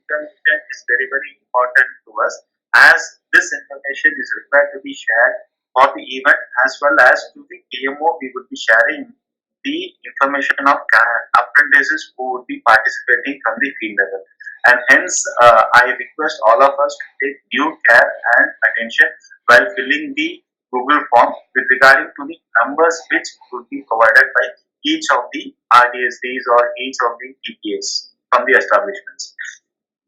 information is very, very important to us, as this information is required to be shared for the event as well as to the PMO. We would be sharing the information of apprentices who would be participating from the field level. And hence, I request all of us to take due care and attention while filling the Google form with regarding to the numbers which would be provided by each of the RDSDs or each of the TPAs from the establishments.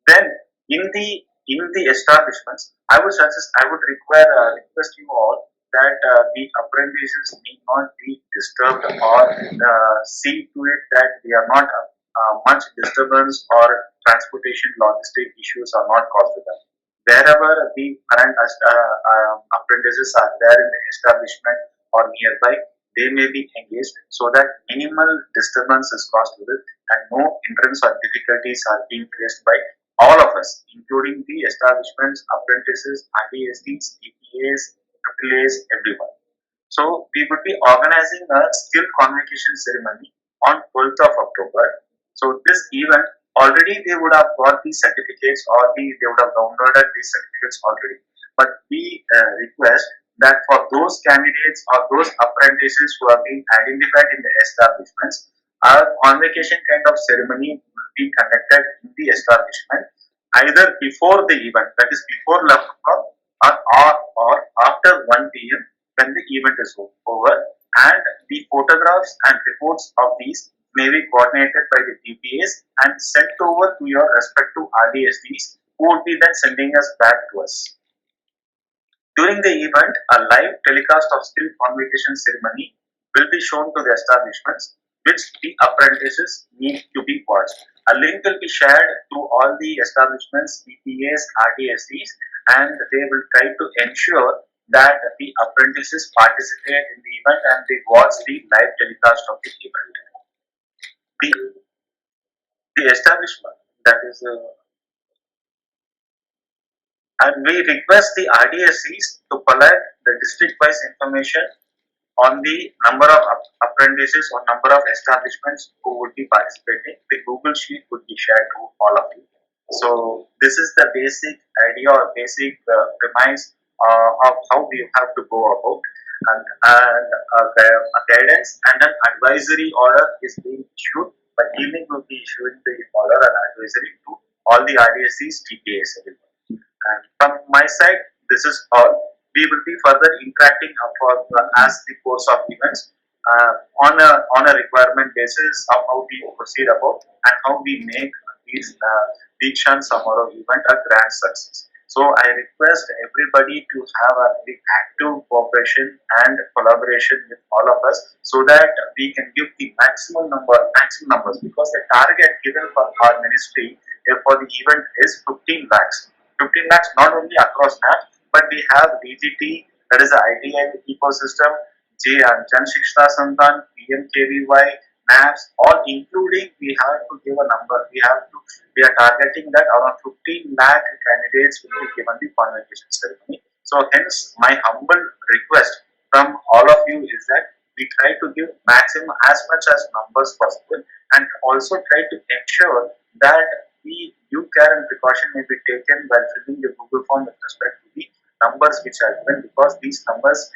Then in the establishments, I would request you all that the apprentices need not be disturbed or see to it that they are not much disturbance or transportation logistic issues are not caused to them. Wherever the current apprentices are there in the establishment or nearby, they may be engaged so that minimal disturbance is caused to it and no hindrance or difficulties are being faced by all of us, including the establishments, apprentices, RDSDs, TPAs, AAAs, everyone. So we would be organizing a skill convocation ceremony on 12th of October. So this event, already they would have got the certificates or they would have downloaded these certificates already. But we request that for those candidates or those apprentices who have been identified in the establishments, a convocation kind of ceremony will be conducted in the establishment either before the event, that is before 11 o'clock, or after 1 p.m. when the event is over, and the photographs and reports of these may be coordinated by the TPAs and sent over to your respective RDSDs, who would be then sending us back to us. During the event, a live telecast of skill convocation ceremony will be shown to the establishments, which the apprentices need to be watched. A link will be shared to all the establishments, TPAs, RDSDs, and they will try to ensure that the apprentices participate in the event and they watch the live telecast of the event. The establishment, that is and we request the RDSCs to collect the district-wise information on the number of apprentices or number of establishments who would be participating. The Google Sheet would be shared to all of you. So this is the basic idea or basic premise of how we have to go about, and a guidance and an advisory order is being issued. But evening will be issuing the order and advisory to all the RDSCs, TPAs, everyone. And from my side, this is all. We will be further interacting as the course of events on a requirement basis of how we proceed about and how we make these Deekshant Samaroh event a grand success. So I request everybody to have a very active cooperation and collaboration with all of us so that we can give the maximum numbers, because the target given for our ministry for the event is 15 lakhs. 15 lakhs not only across NAP, but we have DGT, that is the ITI ecosystem, Jan Shikshta Santan, PMKVY, NAPS, all including, we have to give a number. We are targeting that around 15 lakh candidates will be given the convocation ceremony. So hence my humble request from all of you is that we try to give maximum as much as numbers possible, and also try to ensure that the due care and precaution may be taken while filling the Google form with respect to the numbers which are given, because these numbers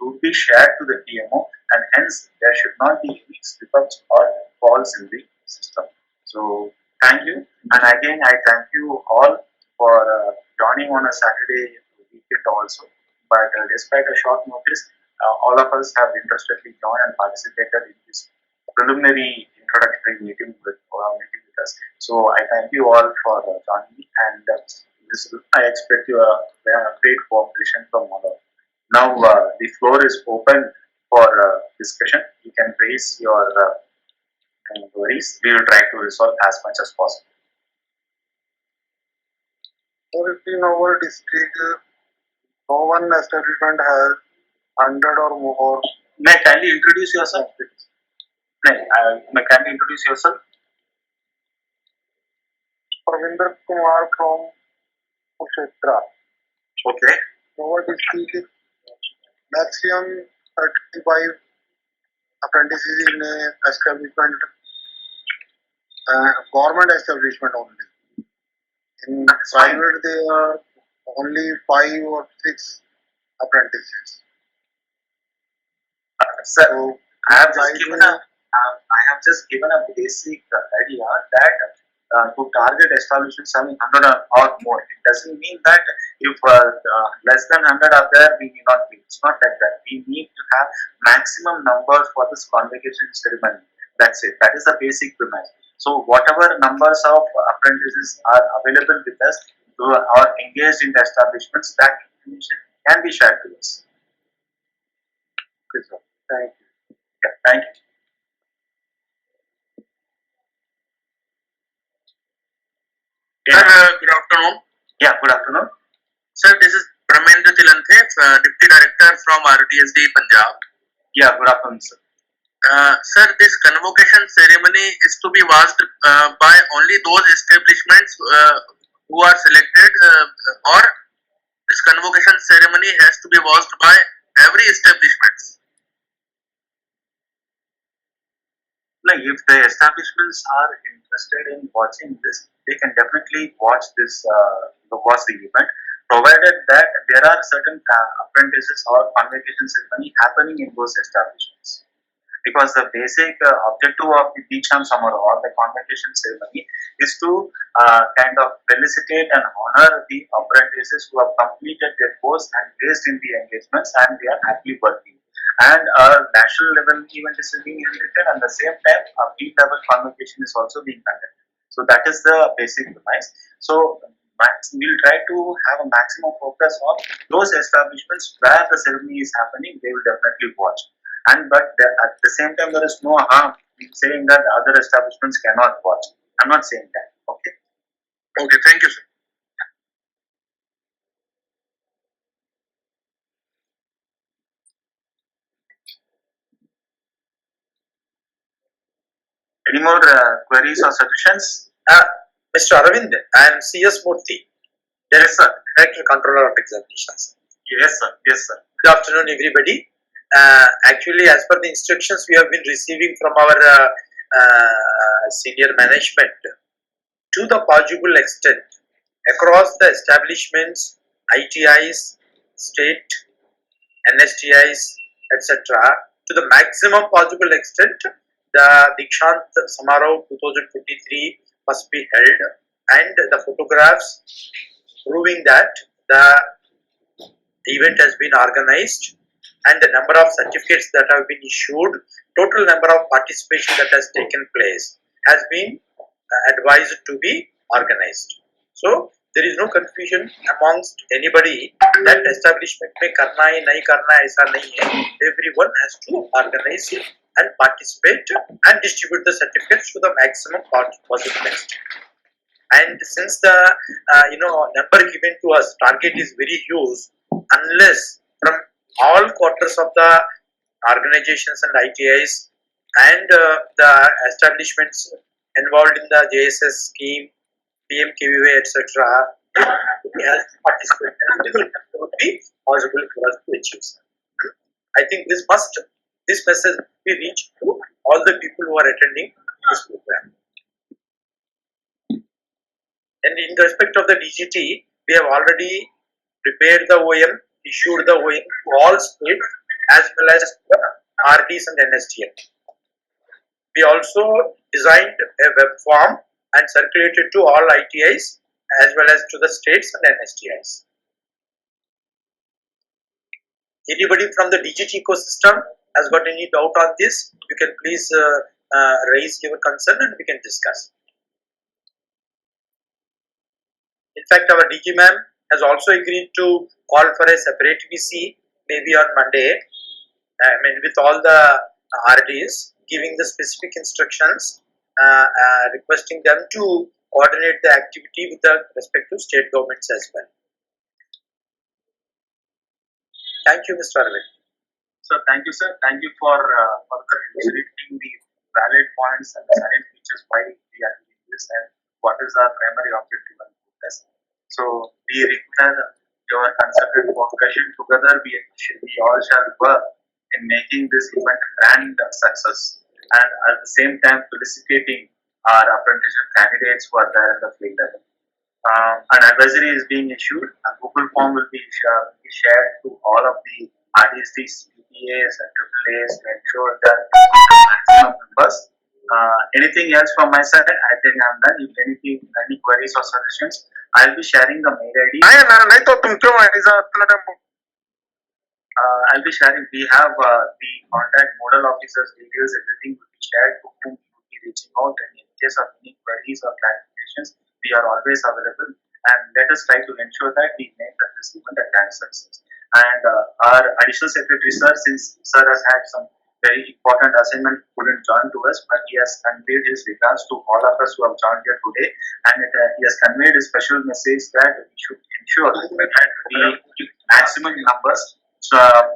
will be shared to the PMO, and hence there should not be any slip-ups or falls in the system. So thank you, and again I thank you all for joining on a Saturday weekend also. But despite a short notice, all of us have interestedly joined and participated in this preliminary introductory meeting with us. So I thank you all for joining me, and I expect you a great cooperation from all of you. Now the floor is open for discussion. You can raise your queries. We will try to resolve as much as possible. In our district, no one establishment has 100 or more. May I kindly introduce yourself? May I kindly introduce yourself? Pravinder Kumar from Kshetra. Okay. Our district maximum 35 apprentices in a establishment, government establishment only. In That's fine. private, there are only 5 or 6 apprentices. Sir, So, I have just guide given me. I have just given a basic idea that to target establishment serving 100 or more. It doesn't mean that if less than 100 are there, we may not be. It's not like that. We need to have maximum numbers for this convocation ceremony. That's it. That is the basic premise. So whatever numbers of apprentices are available with us or engaged in the establishments, that information can be shared to us. Okay, sir. Thank you. Yeah, thank you. Sir, good afternoon. Yeah, good afternoon. Sir, this is Pramendra Tilanthe, Deputy Director from RDSD Punjab. Yeah, good afternoon, sir. Sir, this convocation ceremony is to be watched by only those establishments who are selected, or this convocation ceremony has to be watched by every establishment. Like if the establishments are interested in watching this, they can definitely watch this, watch the event, provided that there are certain apprentices or convocation ceremony happening in those establishments. Because the basic objective of the Deekshant Samaroh or the convocation ceremony is to kind of felicitate and honor the apprentices who have completed their course and placed in the engagements and they are happily working. And a national level event is being conducted, and at the same time a field level convocation is also being conducted. So that is the basic premise. So we'll try to have a maximum focus on those establishments where the ceremony is happening. They will definitely watch. And but at the same time, there is no harm in saying that other establishments cannot watch. I'm not saying that. Okay. Okay, thank you, sir. Any more queries or suggestions? Mr. Aravind, I am CS Murthy, Yes, sir. Director Controller of Examinations. Yes, sir. Yes, sir. Good afternoon, everybody. Actually, as per the instructions we have been receiving from our senior management, to the possible extent, across the establishments, ITIs, state, NSTIs, etc., to the maximum possible extent, the Deekshant Samaroh 2023 must be held, and the photographs proving that the event has been organized and the number of certificates that have been issued, total number of participation that has taken place has been advised to be organized. So there is no confusion amongst anybody that establishment में करना है नहीं करना है ऐसा नहीं है. Everyone has to organize and participate and distribute the certificates to the maximum possible extent. And since the number given to us target is very huge, unless from all quarters of the organizations and ITIs and the establishments involved in the JSS scheme, PMKVY, etc., we have to participate, and it will be possible for us to achieve. I think this message be reached to all the people who are attending this program. And in respect of the DGT, we have already prepared the OM, issued the OM to all states as well as the RDs and NSTM. We also designed a web form and circulated to all ITIs as well as to the states and NSTIs. Anybody from the DGT ecosystem has got any doubt on this, you can please raise your concern and we can discuss. In fact, our DG ma'am has also agreed to call for a separate VC maybe on Monday. With all the RDs, giving the specific instructions, requesting them to coordinate the activity with the respective state governments as well. Thank you, Mr. Arvind. So thank you, sir. Thank you for further illustrating the valid points and the silent features why we are doing this and what is our primary objective and focus. So we require your concerted cooperation. Together we all shall work in making this event a grand success and at the same time felicitating our apprenticeship candidates who are there in the field level. An advisory is being issued. A Google form will be shared to all of the RDSTs, PPAs, and AAAs to ensure that maximum members. Anything else from my side? I think I'm done. If any queries or suggestions, I'll be sharing the mail ID. नहीं तो तुम क्यों ऐसा इतना time I'll be sharing. We have the contact model officers details. Everything will be shared to whom you will be reaching out. And in case of any queries or clarifications, we are always available. And let us try to ensure that we make this event a grand success. And our additional secretary, sir, since sir has had some very important assignment, couldn't join to us, but he has conveyed his regards to all of us who have joined here today. And he has conveyed a special message that we should ensure that we keep maximum numbers.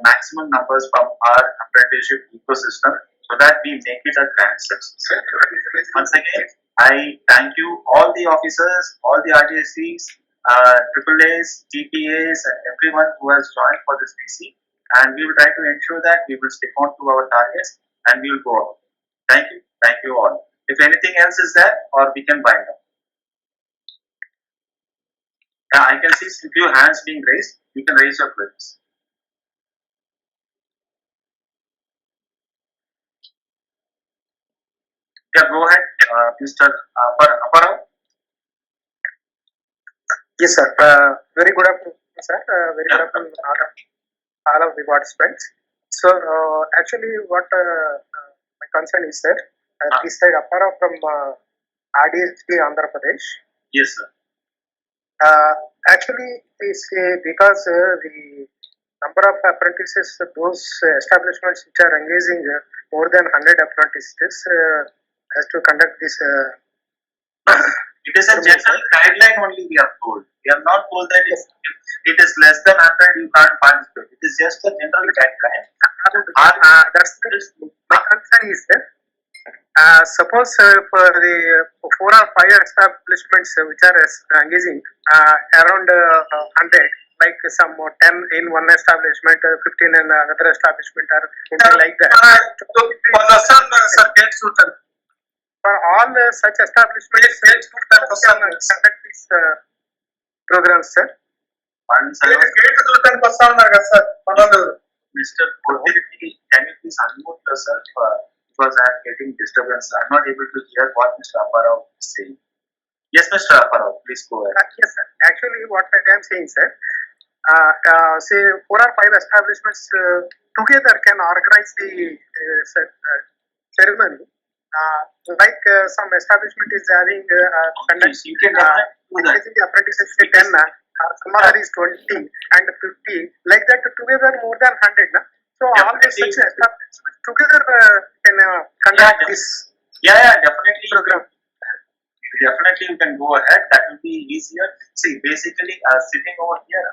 Maximum numbers from our apprenticeship ecosystem so that we make it a grand success. Once again, I thank you all the officers, all the RDSCs, AAAs, TPAs, and everyone who has joined for this VC. And we will try to ensure that we will stick on to our targets and we will go on. Thank you all. If anything else is there, or we can wind up. I can see a few hands being raised. You can raise your queries. Yeah, go ahead, Mr. Aparao. Yes, sir. Very good afternoon, sir. Very good afternoon, all of the participants. So, actually, what my concern is, sir, this side Aparao from RDSP Andhra Pradesh. Yes, sir. Actually, is because the number of apprentices, those establishments which are engaging more than 100 apprentices has to conduct this. It is a general guideline only we have told. We have not told that if it is less than 100, you can't participate. It is just a general guideline. That's my concern is that suppose for the 4 or 5 establishments which are engaging around 100, like some 10 in one establishment, 15 in another establishment, or something like that. For all such establishments, conduct this program, sir. Mr. Kodirti, can you please unmute yourself because I am getting disturbance. I am not able to hear what Mr. Aparao is saying. Yes, Mr. Aparao, please go ahead. Yes, sir. Actually, what I am saying, sir, say 4 or 5 establishments together can organize the ceremony. Like some establishment is having conduct, you can do that. the apprentices 10, some other is 20 and 50, like that together more than 100. So all these such establishments together can conduct this definitely program. Definitely you can go ahead. That will be easier. See, basically sitting over here,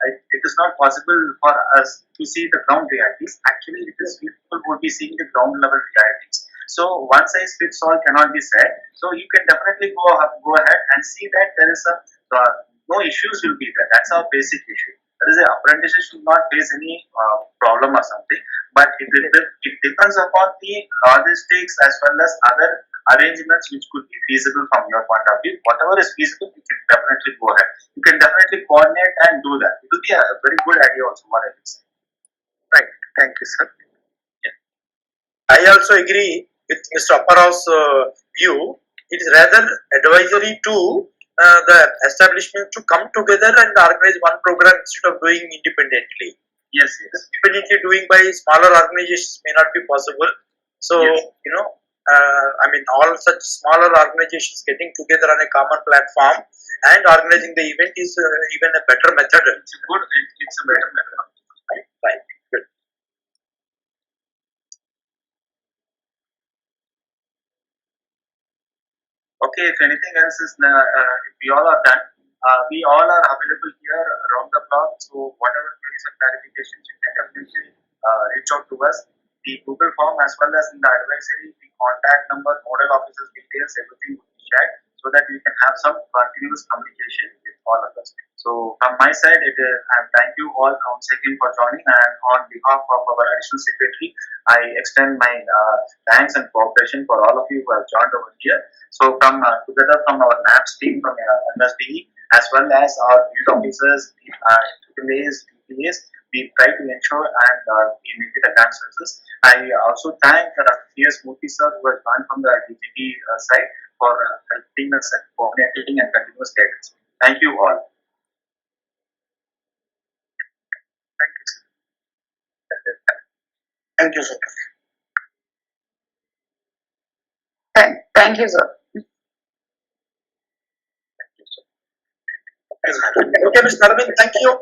it is not possible for us to see the ground realities. Actually, it is people would be seeing the ground level realities. So one size fits all cannot be said. So you can definitely go ahead and see that there is no issues will be there. That's our basic issue. That is, the apprentices should not face any problem or something. But it depends upon the logistics as well as other arrangements which could be feasible from your point of view. Whatever is feasible, you can definitely go ahead. You can definitely coordinate and do that. It will be a very good idea also, what I will say. Right. Thank you, sir. I also agree with Mr. Apparao's view. It is rather advisory to the establishment to come together and organize one program instead of doing independently. Yes. Independently doing by smaller organizations may not be possible. So, I mean, all such smaller organizations getting together on a common platform and organizing the event is even a better method. It's a better method. Right. Good. Okay, if anything else is, if we all are done, we all are available here around the clock. So whatever queries or clarifications, you can definitely reach out to us. The Google form as well as in the advisory, the contact number, model officers details, everything will be shared so that we can have some continuous communication with all of us. So So from my side, and thank you all once again for joining. And on behalf of our additional secretary, I extend my thanks and cooperation for all of you who have joined over here. So from together from our NAPS team, from MSDE, as well as our field officers, AAAs, DPAs, we try to ensure and we make it a grand success. I also thank P.S. Murthy sir, who has joined from the DGT side, for helping us and coordinating and continuous guidance. Thank you all. Thank you, sir. Thank you, sir. Okay, Mr. Arvind, thank you.